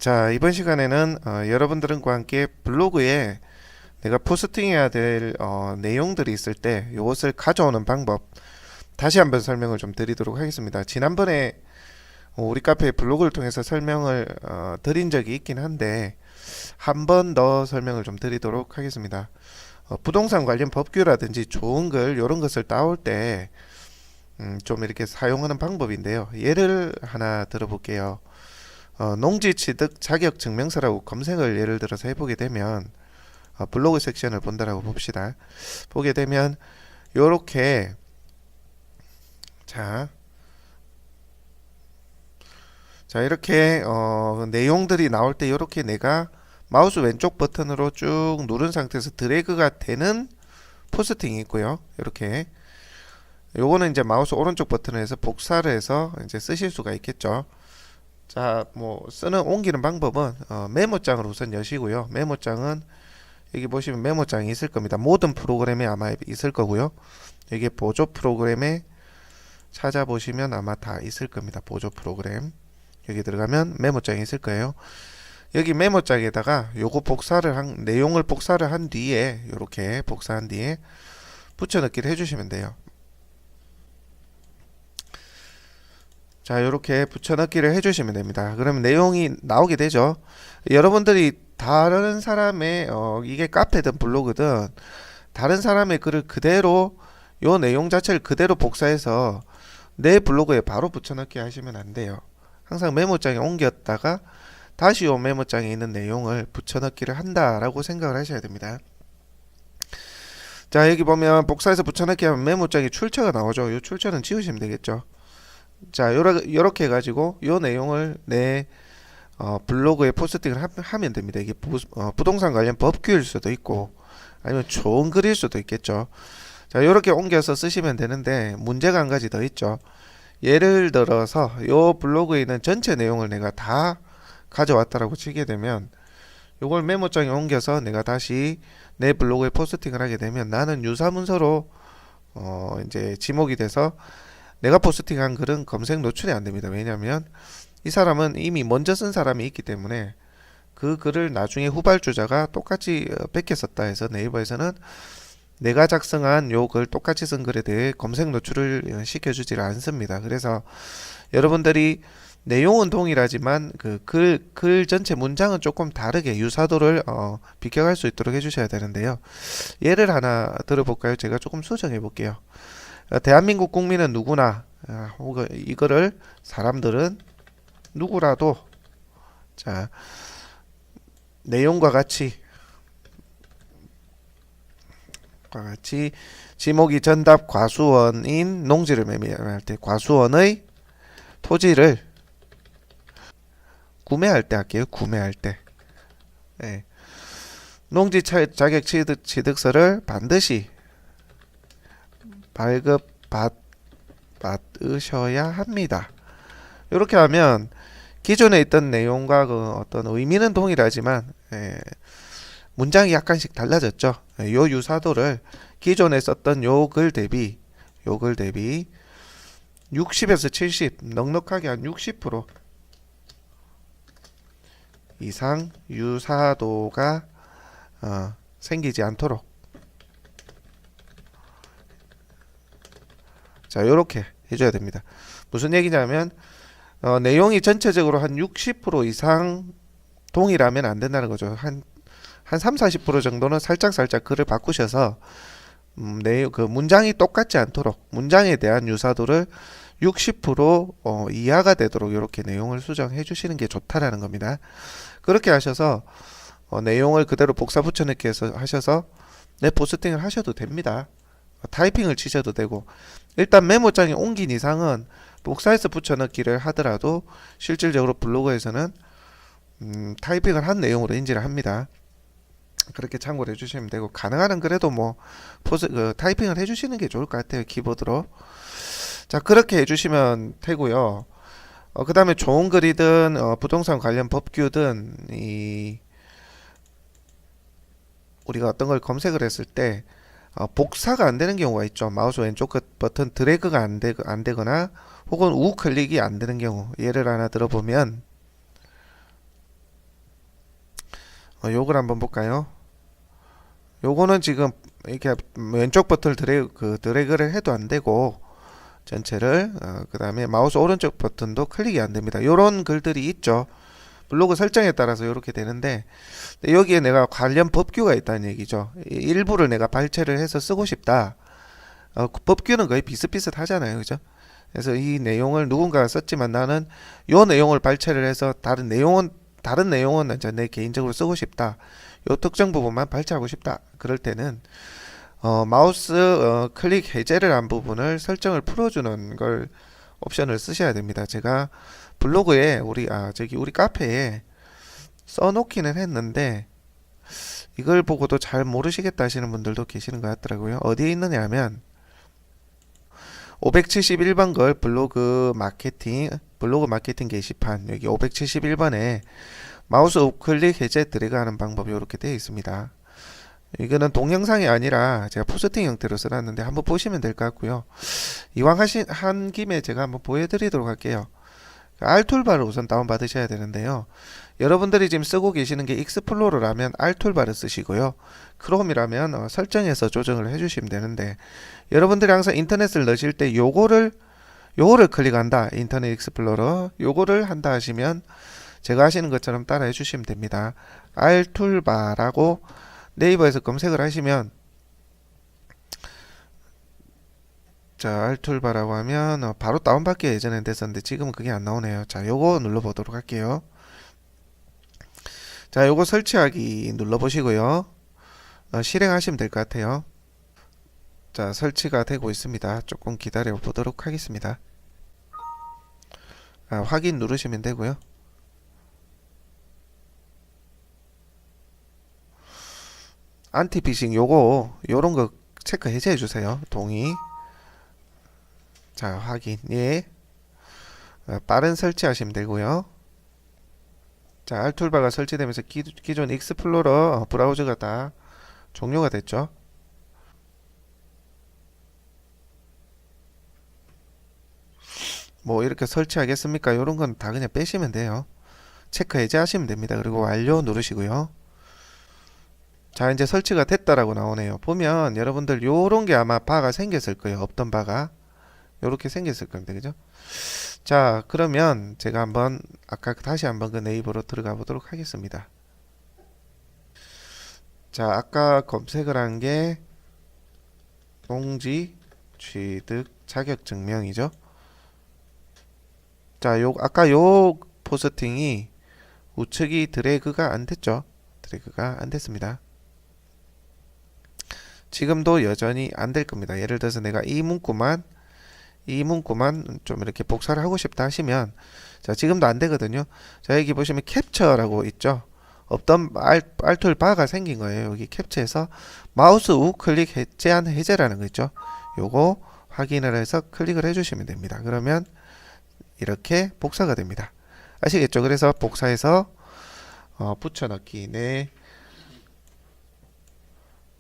자, 이번 시간에는 여러분들과 함께 블로그에 내가 포스팅해야 될 내용들이 있을 때 이것을 가져오는 방법 다시 한번 설명을 좀 드리도록 하겠습니다. 지난번에 우리 카페 블로그를 통해서 설명을 드린 적이 있긴 한데 한 번 더 설명을 좀 드리도록 하겠습니다. 부동산 관련 법규라든지 좋은 글 이런 것을 따올 때 좀 이렇게 사용하는 방법인데요. 예를 하나 들어볼게요. 농지취득 자격증명서라고 검색을 예를 들어서 해보게 되면 블로그 섹션을 본다라고 봅시다. 보게 되면 요렇게 자 이렇게 내용들이 나올 때 이렇게 내가 마우스 왼쪽 버튼으로 쭉 누른 상태에서 드래그가 되는 포스팅이 있고요. 이렇게 요거는 이제 마우스 오른쪽 버튼을 해서 복사를 해서 이제 쓰실 수가 있겠죠. 자, 뭐 옮기는 방법은 메모장을 우선 여시고요. 메모장은 여기 보시면 메모장이 있을 겁니다. 모든 프로그램에 아마 있을 거고요. 여기 보조 프로그램에 찾아보시면 아마 다 있을 겁니다. 보조 프로그램 여기 들어가면 메모장이 있을 거예요. 여기 메모장에다가 요거 내용을 복사를 한 뒤에 요렇게 복사한 뒤에 붙여넣기를 해주시면 돼요. 자, 이렇게 붙여넣기를 해주시면 됩니다. 그러면 내용이 나오게 되죠. 여러분들이 다른 사람의 이게 카페든 블로그든 다른 사람의 글을 그대로 요 내용 자체를 그대로 복사해서 내 블로그에 바로 붙여넣기 하시면 안 돼요. 항상 메모장에 옮겼다가 다시 요 메모장에 있는 내용을 붙여넣기를 한다라고 생각을 하셔야 됩니다. 자, 여기 보면 복사해서 붙여넣기 하면 메모장에 출처가 나오죠. 요 출처는 지우시면 되겠죠. 자, 요렇게 해가지고 요 내용을 내 블로그에 포스팅을 하면 됩니다. 이게 부동산 관련 법규일 수도 있고 아니면 좋은 글일 수도 있겠죠. 자, 요렇게 옮겨서 쓰시면 되는데 문제가 한 가지 더 있죠. 예를 들어서 요 블로그에 있는 전체 내용을 내가 다 가져왔다라고 치게 되면 요걸 메모장에 옮겨서 내가 다시 내 블로그에 포스팅을 하게 되면 나는 유사문서로 이제 지목이 돼서 내가 포스팅한 글은 검색 노출이 안 됩니다. 왜냐하면 이 사람은 이미 먼저 쓴 사람이 있기 때문에 그 글을 나중에 후발주자가 똑같이 베꼈었다 해서 네이버에서는 내가 작성한 요 글 똑같이 쓴 글에 대해 검색 노출을 시켜주지 않습니다. 그래서 여러분들이 내용은 동일하지만 그 글 전체 문장은 조금 다르게 유사도를 비켜갈 수 있도록 해주셔야 되는데요. 예를 하나 들어볼까요? 제가 조금 수정해 볼게요. 대한민국 국민은 누구나 혹은 이거를 사람들은 누구라도 자 내용과 같이 지목이 전답 과수원인 농지를 매매할 때 과수원의 토지를 구매할 때 할게요. 구매할 때 네. 농지 자격 취득서를 반드시 받으셔야 합니다. 이렇게 하면 기존에 있던 내용과 그 어떤 의미는 동일하지만 문장이 약간씩 달라졌죠. 요 유사도를 기존에 썼던 요 글 대비 60에서 70 넉넉하게 한 60% 이상 유사도가 생기지 않도록 자, 요렇게 해줘야 됩니다. 무슨 얘기냐면 내용이 전체적으로 한 60% 이상 동일하면 안 된다는 거죠. 한 3, 40% 정도는 살짝 글을 바꾸셔서 그 문장이 똑같지 않도록 문장에 대한 유사도를 60% 이하가 되도록 이렇게 내용을 수정해 주시는 게 좋다라는 겁니다. 그렇게 하셔서 내용을 그대로 복사 붙여넣기 해서 하셔서 내 포스팅을 하셔도 됩니다. 타이핑을 치셔도 되고 일단 메모장에 옮긴 이상은 복사해서 붙여넣기를 하더라도 실질적으로 블로그에서는 타이핑을 한 내용으로 인지를 합니다. 그렇게 참고를 해주시면 되고 가능한 한 그래도 뭐 타이핑을 해주시는 게 좋을 것 같아요. 키보드로. 자, 그렇게 해주시면 되고요. 그 다음에 좋은 글이든 부동산 관련 법규든 우리가 어떤 걸 검색을 했을 때 복사가 안 되는 경우가 있죠. 마우스 왼쪽 버튼 드래그가 안 되거나 혹은 우클릭이 안 되는 경우 예를 하나 들어보면 요걸 한번 볼까요? 요거는 지금 이렇게 왼쪽 버튼을 드래그를 해도 안 되고 전체를 그 다음에 마우스 오른쪽 버튼도 클릭이 안 됩니다. 요런 글들이 있죠. 블로그 설정에 따라서 이렇게 되는데 여기에 내가 관련 법규가 있다는 얘기죠. 일부를 내가 발췌를 해서 쓰고 싶다. 법규는 거의 비슷비슷하잖아요, 그죠? 그래서 이 내용을 누군가가 썼지만 나는 요 내용을 발췌를 해서 다른 내용은 이제 내 개인적으로 쓰고 싶다. 요 특정 부분만 발췌하고 싶다. 그럴 때는 마우스 클릭 해제를 한 부분을 설정을 풀어주는 걸 옵션을 쓰셔야 됩니다. 제가 블로그에 우리 카페에 써놓기는 했는데 이걸 보고도 잘 모르시겠다 하시는 분들도 계시는 것 같더라고요. 어디에 있느냐 하면 571번 걸 블로그 마케팅 게시판 여기 571번에 마우스 우클릭 해제 드래그 하는 방법이 이렇게 되어 있습니다. 이거는 동영상이 아니라 제가 포스팅 형태로 써놨는데 한번 보시면 될 것 같고요. 이왕 한 김에 제가 한번 보여드리도록 할게요. R툴바를 우선 다운받으셔야 되는데요. 여러분들이 지금 쓰고 계시는 게 익스플로러라면 R툴바를 쓰시고요. 크롬이라면 설정에서 조정을 해주시면 되는데 여러분들이 항상 인터넷을 넣으실 때 요거를 클릭한다. 인터넷 익스플로러 요거를 한다 하시면 제가 하시는 것처럼 따라 해주시면 됩니다. R툴바라고 네이버에서 검색을 하시면 자, R툴바라고 하면 바로 다운받기 예전엔 됐었는데 지금은 그게 안 나오네요. 자, 요거 눌러보도록 할게요. 자, 요거 설치하기 눌러보시고요. 실행하시면 될 것 같아요. 자, 설치가 되고 있습니다. 조금 기다려 보도록 하겠습니다. 확인 누르시면 되고요. 안티피싱 요런 거 체크 해제해 주세요. 동의. 자, 확인. 예. 빠른 설치하시면 되고요. 자, R툴바가 설치되면서 기존 익스플로러 브라우저가 다 종료가 됐죠. 뭐 이렇게 설치하겠습니까? 요런 건 다 그냥 빼시면 돼요. 체크 해제하시면 됩니다. 그리고 완료 누르시고요. 자, 이제 설치가 됐다라고 나오네요. 보면 여러분들 요런 게 아마 바가 생겼을 거예요. 없던 바가 요렇게 생겼을 겁니다. 그죠? 자, 그러면 제가 한번 다시 한번 그 네이버로 들어가 보도록 하겠습니다. 자, 아까 검색을 한 게 동지 취득 자격 증명이죠. 자, 아까 요 포스팅이 우측이 드래그가 안 됐죠. 드래그가 안 됐습니다. 지금도 여전히 안 될 겁니다. 예를 들어서 내가 이 문구만 좀 이렇게 복사를 하고 싶다 하시면 자, 지금도 안 되거든요. 자, 여기 보시면 캡처라고 있죠. 없던 R툴 바가 생긴 거예요. 여기 캡처해서 마우스 우클릭 해제라는 거 있죠. 요거 확인을 해서 클릭을 해주시면 됩니다. 그러면 이렇게 복사가 됩니다. 아시겠죠? 그래서 복사해서 붙여넣기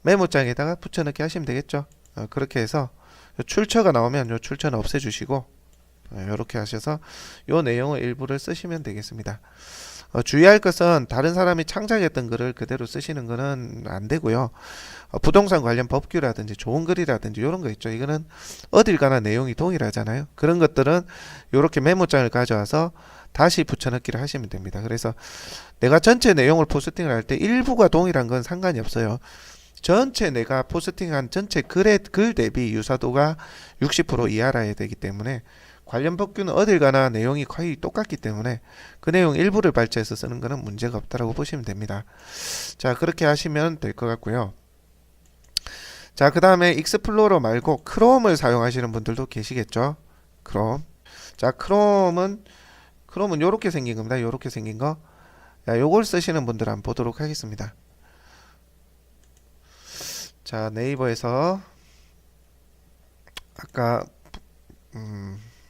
메모장에다가 붙여넣기 하시면 되겠죠. 그렇게 해서 출처가 나오면 요 출처는 없애주시고 이렇게 하셔서 요 내용의 일부를 쓰시면 되겠습니다. 주의할 것은 다른 사람이 창작했던 글을 그대로 쓰시는 거는 안 되고요. 부동산 관련 법규라든지 좋은 글이라든지 이런 거 있죠. 이거는 어딜 가나 내용이 동일하잖아요. 그런 것들은 이렇게 메모장을 가져와서 다시 붙여넣기를 하시면 됩니다. 그래서 내가 전체 내용을 포스팅을 할 때 일부가 동일한 건 상관이 없어요. 전체 내가 포스팅한 전체 글 대비 유사도가 60% 이하라야 되기 때문에 관련 법규는 어딜 가나 내용이 거의 똑같기 때문에 그 내용 일부를 발췌해서 쓰는 거는 문제가 없다라고 보시면 됩니다. 자, 그렇게 하시면 될 것 같고요. 자, 그 다음에 익스플로러 말고 크롬을 사용하시는 분들도 계시겠죠. 크롬. 자, 크롬은 요렇게 생긴 겁니다. 요렇게 생긴 거. 자, 요걸 쓰시는 분들 한번 보도록 하겠습니다. 자, 네이버에서 아까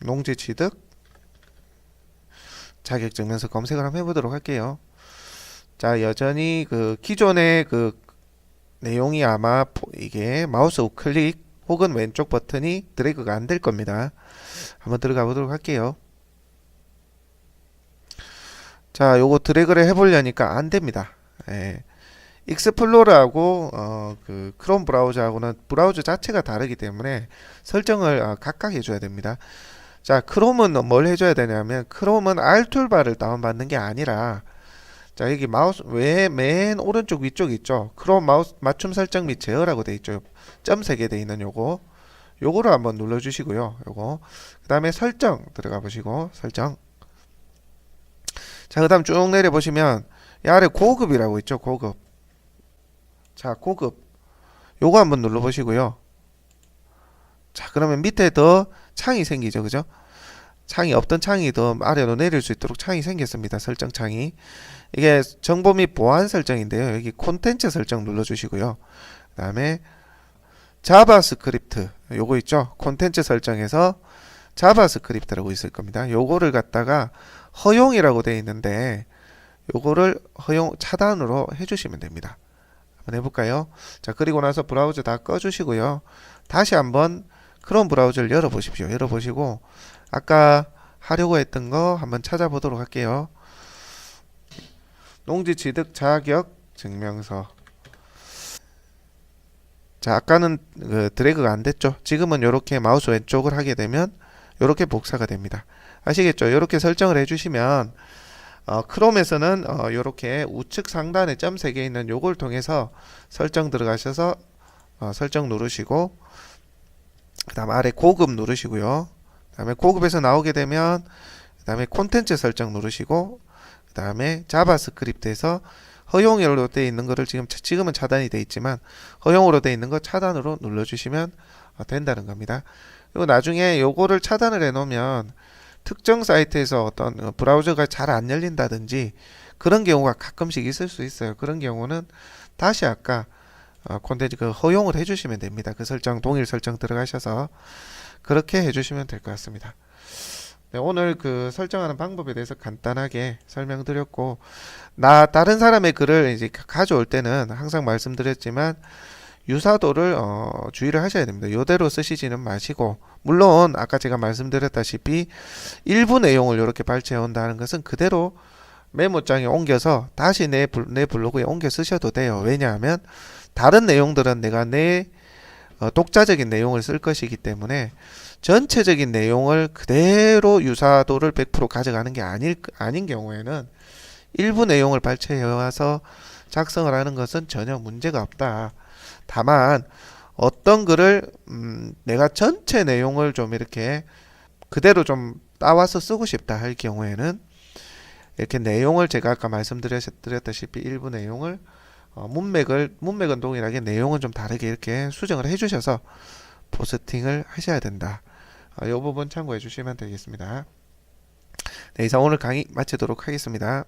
농지 취득 자격증명서 검색을 한번 해보도록 할게요. 자, 여전히 그 기존의 그 내용이 아마 이게 마우스 우클릭 혹은 왼쪽 버튼이 드래그가 안 될 겁니다. 한번 들어가 보도록 할게요. 자, 요거 드래그를 해보려니까 안 됩니다. 예. 익스플로러하고 그 크롬 브라우저하고는 브라우저 자체가 다르기 때문에 설정을 각각 해줘야 됩니다. 자, 크롬은 뭘 해줘야 되냐면 크롬은 R툴바를 다운받는 게 아니라 자, 여기 마우스 맨 오른쪽 위쪽 있죠. 크롬 마우스 맞춤 설정 및 제어라고 돼 있죠. 점 3개 돼 있는 요거를 한번 눌러 주시고요. 요거. 그다음에 설정 들어가 보시고 설정. 자, 그다음 쭉 내려 보시면 이 아래 고급이라고 있죠. 고급. 자, 고급. 요거 한번 눌러 보시고요. 자, 그러면 밑에 더 창이 생기죠. 그죠? 창이 없던 창이 더 아래로 내릴 수 있도록 창이 생겼습니다. 설정 창이. 이게 정보 및 보안 설정인데요. 여기 콘텐츠 설정 눌러 주시고요. 그 다음에 자바스크립트 요거 있죠. 콘텐츠 설정에서 자바스크립트라고 있을 겁니다. 요거를 갖다가 허용이라고 되어 있는데 요거를 허용 차단으로 해주시면 됩니다. 한번 해볼까요? 자, 그리고 나서 브라우저 다 꺼주시고요. 다시 한번 크롬 브라우저를 열어보십시오. 열어보시고 아까 하려고 했던 거 한번 찾아보도록 할게요. 농지 취득 자격 증명서. 자, 아까는 드래그가 안 됐죠. 지금은 이렇게 마우스 왼쪽을 하게 되면 이렇게 복사가 됩니다. 아시겠죠? 이렇게 설정을 해주시면 크롬에서는 이렇게 우측 상단에 점 3개 있는 요걸 통해서 설정 들어가셔서 설정 누르시고 그 다음 아래 고급 누르시고요. 그 다음에 고급에서 나오게 되면 그 다음에 콘텐츠 설정 누르시고 그 다음에 자바스크립트에서 허용으로 되어 있는 거를 지금은 차단이 되어 있지만 허용으로 되어 있는 거 차단으로 눌러주시면 된다는 겁니다. 그리고 나중에 요거를 차단을 해 놓으면 특정 사이트에서 어떤 브라우저가 잘 안 열린다든지 그런 경우가 가끔씩 있을 수 있어요. 그런 경우는 다시 아까 콘텐츠 허용을 해주시면 됩니다. 그 설정 동일 설정 들어가셔서 그렇게 해주시면 될 것 같습니다. 네, 오늘 그 설정하는 방법에 대해서 간단하게 설명드렸고 다른 사람의 글을 이제 가져올 때는 항상 말씀드렸지만 유사도를 주의를 하셔야 됩니다. 이대로 쓰시지는 마시고 물론 아까 제가 말씀드렸다시피 일부 내용을 이렇게 발췌해 온다는 것은 그대로 메모장에 옮겨서 다시 내 블로그에 옮겨 쓰셔도 돼요. 왜냐하면 다른 내용들은 내가 내 독자적인 내용을 쓸 것이기 때문에 전체적인 내용을 그대로 유사도를 100% 가져가는 게 아닌 경우에는 일부 내용을 발췌해 와서 작성을 하는 것은 전혀 문제가 없다. 다만 어떤 글을 내가 전체 내용을 좀 이렇게 그대로 좀 따와서 쓰고 싶다 할 경우에는 이렇게 내용을 제가 아까 말씀드렸다시피 일부 내용을 문맥은 동일하게 내용은 좀 다르게 이렇게 수정을 해주셔서 포스팅을 하셔야 된다. 이 부분 참고해 주시면 되겠습니다. 네, 이상 오늘 강의 마치도록 하겠습니다.